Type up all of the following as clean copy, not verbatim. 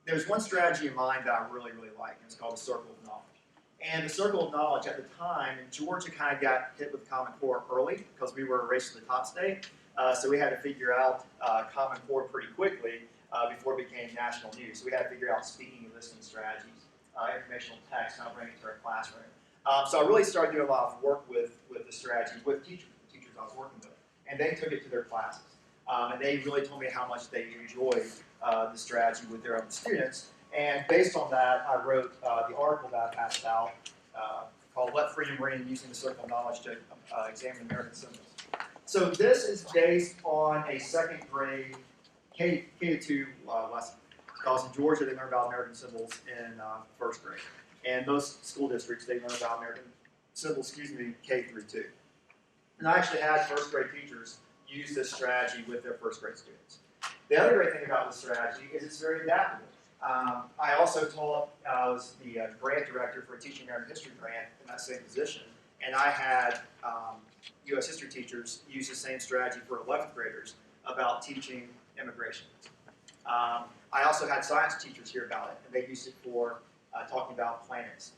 there's one strategy in mind that I really, really like, and it's called the circle of knowledge. And the circle of knowledge at the time, Georgia kind of got hit with Common Core early because we were a race to the top state. So we had to figure out Common Core pretty quickly before it became national news. So we had to figure out speaking and listening strategies, informational text, how to bring it to our classroom. So I really started doing a lot of work with the strategy with teachers I was working with. And they took it to their classes. And they really told me how much they enjoyed the strategy with their own students. And based on that, I wrote the article that I passed out called Let Freedom Ring, Using the Circle of Knowledge to Examine American Symbols. So this is based on a second grade K-2 lesson. Because in Georgia, they learn about American symbols in first grade. And most school districts, they learn about American symbols, K through 2. And I actually had first grade teachers use this strategy with their first grade students. The other great thing about this strategy is it's very adaptable. I also taught, I was the grant director for a Teaching American History grant in that same position, and I had U.S. history teachers use the same strategy for 11th graders about teaching immigration. I also had science teachers hear about it, and they used it for talking about planets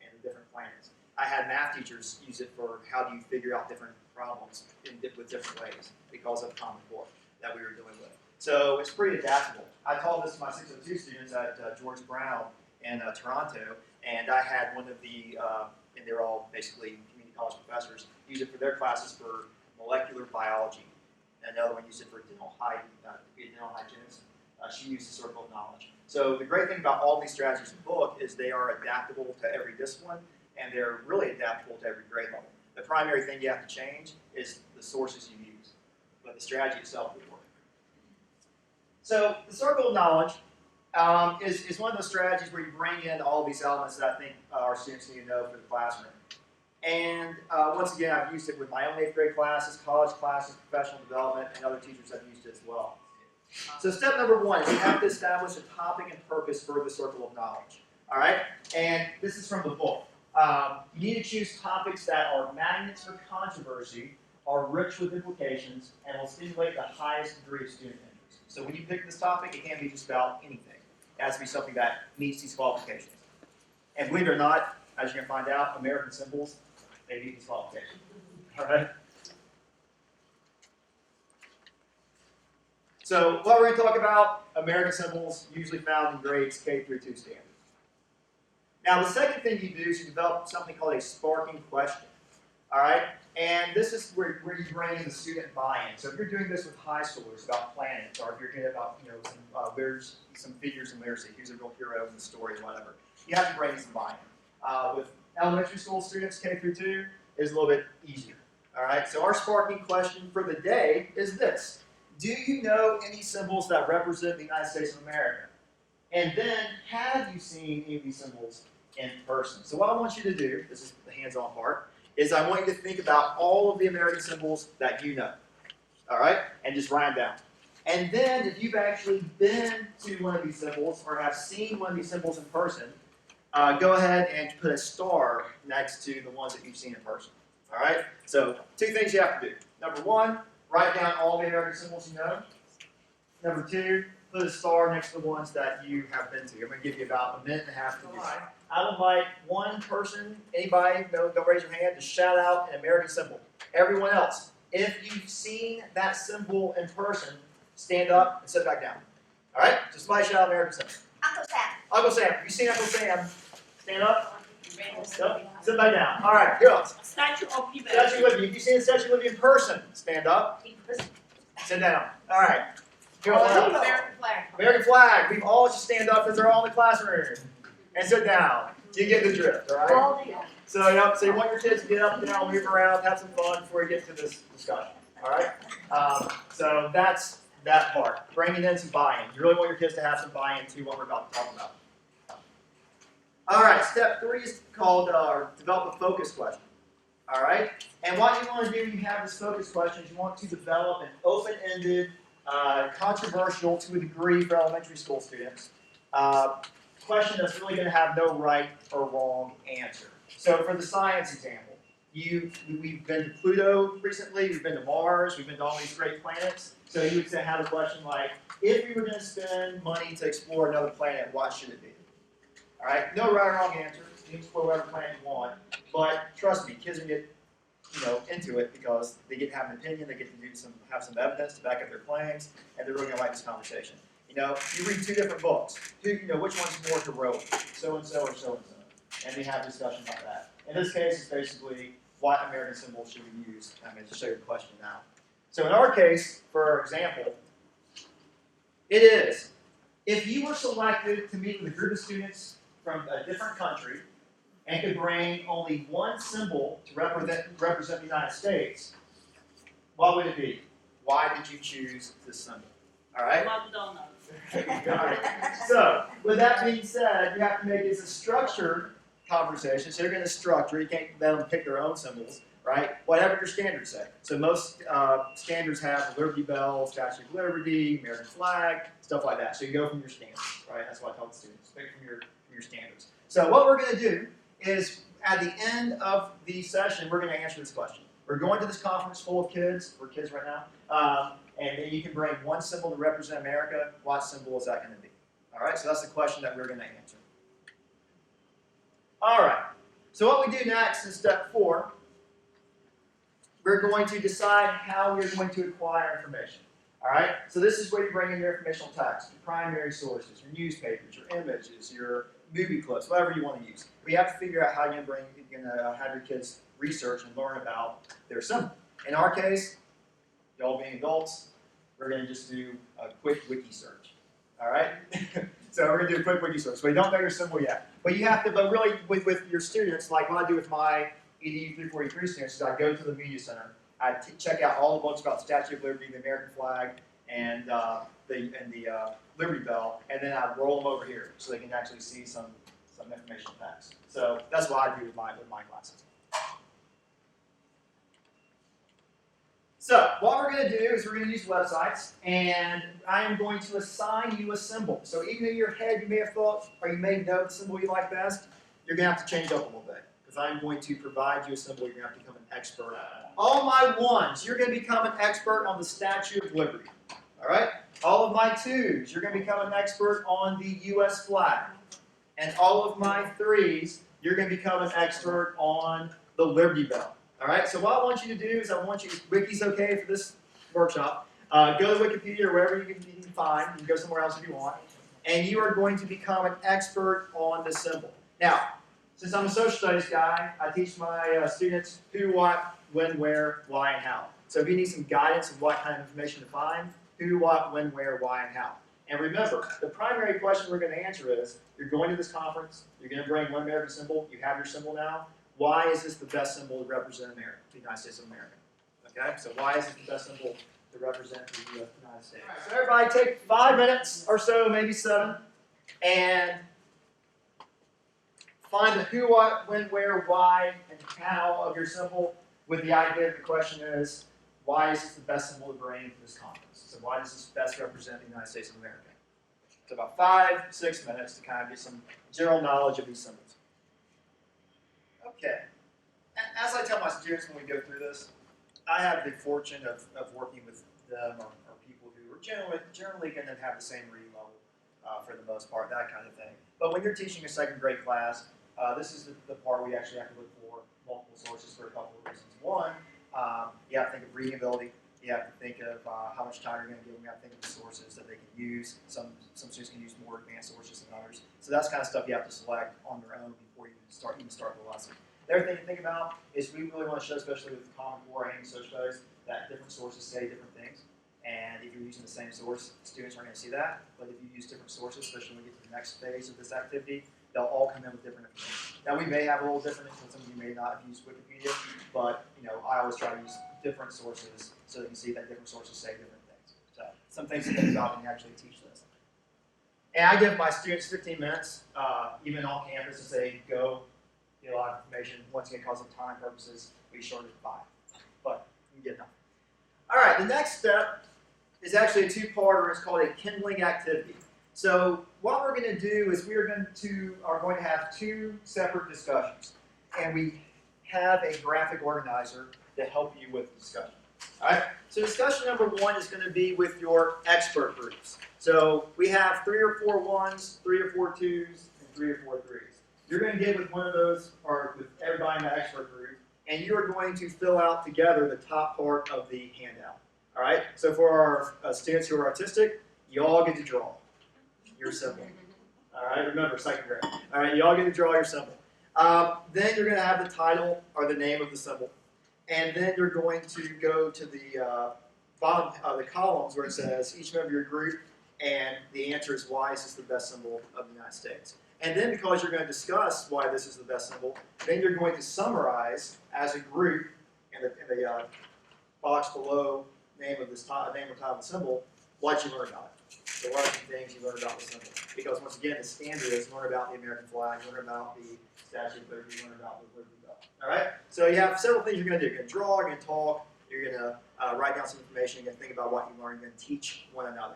and the different planets. I had math teachers use it for how do you figure out different problems with different ways because of Common Core that we were dealing with. So it's pretty adaptable. I taught this to my 602 students at George Brown in Toronto, and I had one of the, and they're all basically community college professors, use it for their classes for molecular biology. Another one used it for dental hygienist. She used the circle of knowledge. So the great thing about all these strategies in the book is they are adaptable to every discipline, and they're really adaptable to every grade level. The primary thing you have to change is the sources you use, but the strategy itself will work. So the circle of knowledge is one of those strategies where you bring in all these elements that I think our students need to know for the classroom. And once again, I've used it with my own 8th grade classes, college classes, professional development, and other teachers have used it as well. So step number 1 is you have to establish a topic and purpose for the circle of knowledge. All right? And this is from the book. You need to choose topics that are magnets for controversy, are rich with implications, and will stimulate the highest degree of student interest. So when you pick this topic, it can't be just about anything. It has to be something that meets these qualifications. And believe it or not, as you're going to find out, American symbols, they meet these qualifications. All right? So what we're going to talk about, American symbols, usually found in grades K through 2 standard. Now, the second thing you do is you develop something called a sparking question. All right? And this is where you bring in the student buy-in. So if you're doing this with high schoolers about planets, or if you're doing it about some figures in literacy, who's a real hero in the story or whatever, you have to bring in some buy-in. With elementary school students, K through 2, is a little bit easier. All right? So our sparking question for the day is this. Do you know any symbols that represent the United States of America? And then, have you seen any of these symbols in person? So what I want you to do, this is the hands-on part, is I want you to think about all of the American symbols that you know. All right? And just write them down. And then, if you've actually been to one of these symbols or have seen one of these symbols in person, go ahead and put a star next to the ones that you've seen in person. All right? So, 2 things you have to do. Number 1, write down all the American symbols you know. Number 2, put a star next to the ones that you have been to. I'm going to give you about a minute and a half to do that. I would like one person, anybody, don't raise your hand, to shout out an American symbol. Everyone else, if you've seen that symbol in person, stand up and sit back down. All right? So somebody shout out an American symbol. Uncle Sam. Uncle Sam. If you've seen Uncle Sam, stand up. Sit back down. All right, who else? Statue of Liberty. Statue of Liberty. If you've seen the Statue of Liberty in person, stand up. Sit down. All right. Who else? American flag. American flag. We've all just stand up because they're all in the classroom. And sit down. You get the drift, all right? So you want your kids to get up and down, move around, have some fun before you get to this discussion, all right? So that's that part, bringing in some buy-in. You really want your kids to have some buy-in to what we're about to talk about. All right, step 3 is called develop a focus question, all right? And what you want to do when you have this focus question is you want to develop an open-ended, controversial to a degree for elementary school students, question that's really going to have no right or wrong answer. So for the science example, We've been to Pluto recently, we've been to Mars, we've been to all these great planets. So you would say, have a question like, if we were going to spend money to explore another planet, what should it be? All right, no right or wrong answer. You can explore whatever planet you want, but trust me, kids are going to get into it because they get to have an opinion, they get to have some evidence to back up their claims, and they're really going to like this conversation. You read two different books. Which one's more heroic? So and so or so and so, and they have a discussion about that. In this case, it's basically what American symbol should we use? I'm going to show you the question now. So in our case, for example, it is, if you were selected to meet with a group of students from a different country and could bring only one symbol to represent the United States, what would it be? Why did you choose this symbol? All right? McDonald's. All right. So, with that being said, you have to make this a structured conversation. So you're going to structure. You can't let them pick their own symbols, right? Whatever your standards say. So most standards have the Liberty Bell, Statue of Liberty, American flag, stuff like that. So you go from your standards, right? That's what I tell the students. Pick from your standards. So what we're going to do is, at the end of the session, we're going to answer this question. We're going to this conference full of kids. We're kids right now. And then you can bring one symbol to represent America. What symbol is that going to be? All right, so that's the question that we're going to answer. All right, so what we do next in step 4, we're going to decide how we're going to acquire information. All right, so this is where you bring in your informational text, your primary sources, your newspapers, your images, your movie clips, whatever you want to use. We have to figure out how you're going to have your kids research and learn about their symbol. In our case, y'all being adults, we're going to just do a quick wiki search. All right? So we're going to do a quick wiki search. So we don't know your symbol yet. But you have to, but really with your students, like what I do with my EDU 343 students, is I go to the media center. I check out all the books about the Statue of Liberty, the American flag, and the Liberty Bell, and then I roll them over here so they can actually see some information facts. So that's what I do with my classes. So what we're going to do is we're going to use websites, and I am going to assign you a symbol. So even in your head you may have thought, or you may know the symbol you like best, you're going to have to change up a little bit, because I'm going to provide you a symbol you're going to have to become an expert on. All my 1s, you're going to become an expert on the Statue of Liberty. All right? All of my 2s, you're going to become an expert on the U.S. flag. And all of my 3s, you're going to become an expert on the Liberty Bell. All right, so what I want you to do is Wiki's okay for this workshop. Go to Wikipedia or wherever you can find. You can go somewhere else if you want. And you are going to become an expert on the symbol. Now, since I'm a social studies guy, I teach my students who, what, when, where, why, and how. So if you need some guidance of what kind of information to find, who, what, when, where, why, and how. And remember, the primary question we're going to answer is, you're going to this conference, you're going to bring one American symbol, you have your symbol now. Why is this the best symbol to represent America, the United States of America? Okay, so why is it the best symbol to represent the United States? All right, so everybody take 5 minutes or so, maybe 7, and find the who, what, when, where, why, and how of your symbol, with the idea that the question is, why is this the best symbol to bring to this conference? So why does this best represent the United States of America? So about 5-6 minutes to kind of get some general knowledge of these symbols. Okay. As I tell my students when we go through this, I have the fortune of working with them or people who are generally going to have the same reading level for the most part, that kind of thing. But when you're teaching a second grade class, this is the part we actually have to look for multiple sources for a couple of reasons. One, you have to think of reading ability. You have to think of how much time you're going to give them. You have to think of the sources that they can use. Some students can use more advanced sources than others. So that's kind of stuff you have to select on your own before you even start the lesson. The other thing to think about is we really want to show, especially with Common Core and social studies, that different sources say different things. And if you're using the same source, students aren't going to see that. But if you use different sources, especially when we get to the next phase of this activity, they'll all come in with different information. Now we may have a little different, and some of you may not have used Wikipedia, but I always try to use different sources so that you can see that different sources say different things. So some things to think about when you actually teach this. And I give my students 15 minutes, even on campus, to say, go get a lot of information. Once again, because of time purposes, we shortened it to 5. But you get enough. All right, the next step is actually a 2-parter. It's called a kindling activity. So what we're going to do is are going to have 2 separate discussions. And we have a graphic organizer to help you with the discussion. All right, so discussion number 1 is going to be with your expert groups. So we have 3 or 4 1s, 3 or 4 2s, and 3 or 4 3s. You're going to get with one of those, or with everybody in the expert group, and you are going to fill out together the top part of the handout. All right, so for our students who are artistic, you all get to draw your symbol. All right, remember, second grade. All right, you all get to draw your symbol. Then you're going to have the title or the name of the symbol. And then you're going to go to the bottom of the columns where it says each member of your group, and the answer is why is this the best symbol of the United States. And then because you're going to discuss why this is the best symbol, then you're going to summarize as a group in the box below name of this name or title of the symbol what you learned about it. So what are some things you learned about the symbol? Because once again, the standard is learn about the American flag, learn about the Statue of Liberty, learn about the Liberty Bell. All right? So you have several things you're going to do. You're going to draw, you're going to talk, you're going to write down some information, you're going to think about what you learned, you're going to teach one another.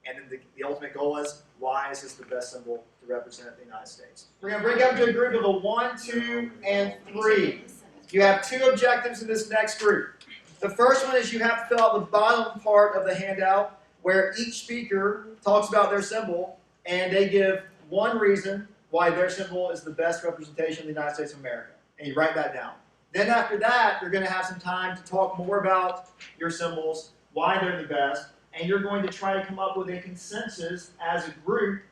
And then the ultimate goal is, why is this the best symbol to represent the United States? We're going to break up into a group of a 1, 2, and 3. You have 2 objectives in this next group. The first one is you have to fill out the bottom part of the handout where each speaker talks about their symbol, and they give one reason why their symbol is the best representation of the United States of America. And you write that down. Then after that, you're going to have some time to talk more about your symbols, why they're the best, and you're going to try to come up with a consensus as a group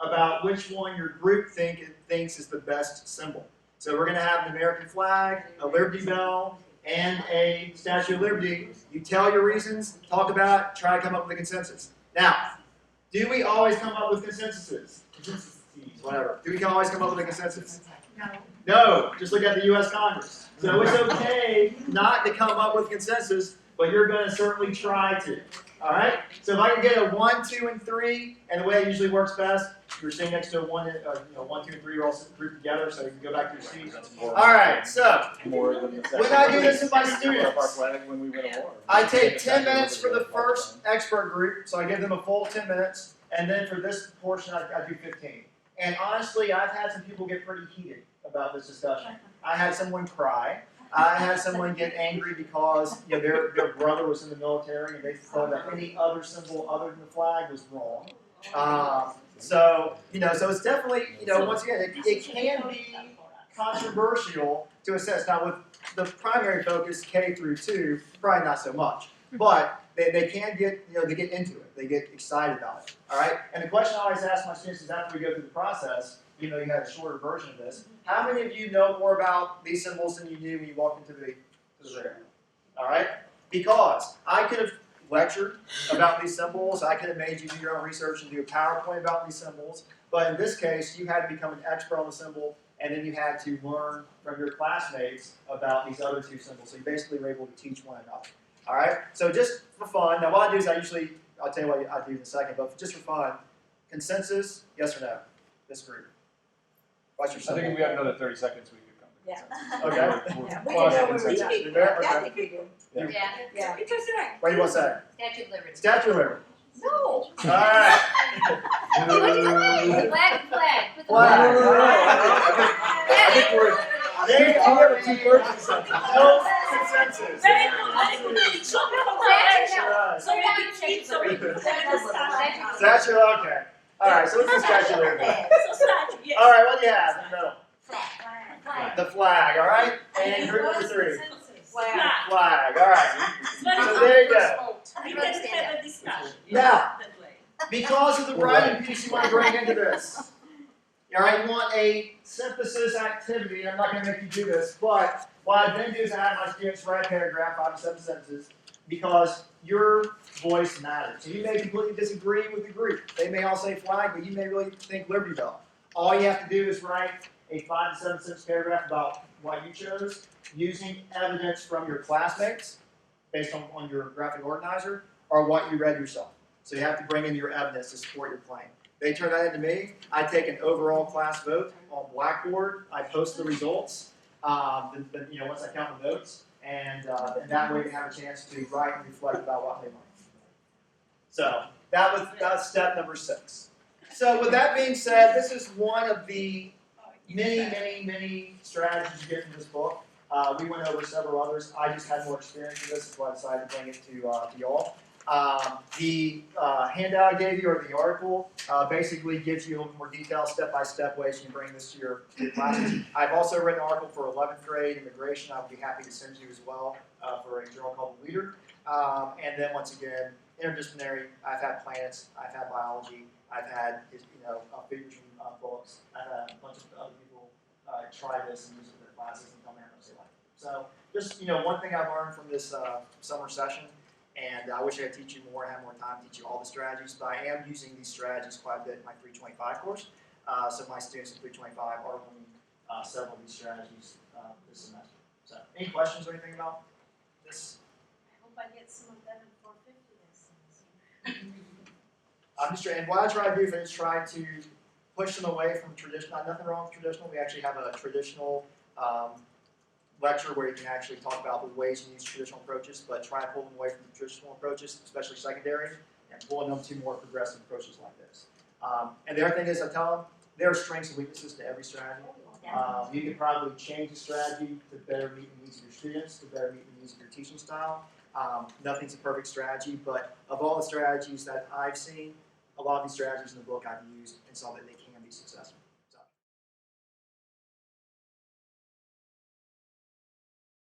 about which one your group thinks is the best symbol. So we're going to have an American flag, a Liberty Bell, and a Statue of Liberty. You tell your reasons, talk about it, try to come up with a consensus. Now, do we always come up with consensuses? Whatever. Do we always come up with a consensus? No. No. Just look at the U.S. Congress. So it's okay not to come up with consensus, but you're going to certainly try to. All right? So if I can get a 1, 2, and 3, and the way it usually works best, you're sitting next to a 1, 2, and 3, you're all grouped together, so you can go back to your seats. All right, so when I do this with my students, I take 10 minutes for the first expert group, so I give them a full 10 minutes, and then for this portion, I do 15. And honestly, I've had some people get pretty heated about this discussion. I had someone cry. I had someone get angry because their brother was in the military and they thought that any other symbol other than the flag was wrong. So it's definitely, once again, it can be controversial to assess. Now, with the primary focus, K through 2, probably not so much. But they can get, they get into it. They get excited about it. All right? And the question I always ask my students is after we go through the process, you had a shorter version of this, how many of you know more about these symbols than you knew when you walked into the room? All right? Because I could have lectured about these symbols. I could have made you do your own research and do a PowerPoint about these symbols. But in this case, you had to become an expert on the symbol, and then you had to learn from your classmates about these other 2 symbols. So you basically were able to teach one another. All right? So just for fun, now what I do is I'll tell you what I do in a second, but just for fun, consensus, yes or no? This group. What's your symbol? I think if we had another 30 seconds, we could come. Yeah. Okay. Yeah, we can know where we Consensus. are. You there? Yeah, I Okay. think we do. Yeah. Yeah. Interesting. What do you want to say? Statue of Liberty. Statue of Liberty. No. All right. Flag. Flag. All right. I think we're There are 2/3 consensus. No consensus. Very good. So we can change the Statue, okay. All right, so what's the Statue of Liberty? yes. All right, what do you have in the middle? Flag. The flag, all right? And group number 3. Flag. Flag, all right. So there you go. We can have a discussion. Now, because of the writing piece you want to bring into this, all right, you want a synthesis activity. I'm not going to make you do this, but what I then do is I have my students write a paragraph, 5 to 7 sentences, because your voice matters. So you may completely disagree with the group. They may all say flag, but you may really think Liberty Bell. All you have to do is write a 5 to 7 sentence paragraph about what you chose, using evidence from your classmates, based on your graphic organizer, or what you read yourself. So you have to bring in your evidence to support your claim. They turn that into me. I take an overall class vote on Blackboard. I post the results. Once I count the votes, and that way they have a chance to write and reflect about what they learned. So that's step number 6. So with that being said, this is one of the many strategies you get from this book. We went over several others. I just had more experience with this, that's why I decided to bring it to y'all. The handout I gave you, or the article, basically gives you a little more detailed step-by-step ways you can bring this to your classes. I've also written an article for 11th grade immigration. I would be happy to send you as well for a journal called The Leader. And then once again, interdisciplinary. I've had planets. I've had biology. I've had figures from books. I've had a bunch of other people try this and use it in their classes and tell me how much they like it. So just one thing I've learned from this summer session. And I wish I could teach you more and have more time to teach you all the strategies, but I am using these strategies quite a bit in my 325 course. So my students in 325 are learning several of these strategies this semester. So any questions or anything about this? I hope I get some of them in 450 lessons. I'm just trying, and what I try to do is try to push them away from traditional. Nothing wrong with traditional. We actually have a traditional lecture where you can actually talk about the ways you use traditional approaches, but try to pull them away from the traditional approaches, especially secondary, and pulling them to more progressive approaches like this. And the other thing is, I tell them there are strengths and weaknesses to every strategy. You can probably change the strategy to better meet the needs of your students, to better meet the needs of your teaching style. Nothing's a perfect strategy, but of all the strategies that I've seen, a lot of these strategies in the book I've used and saw that they can be successful.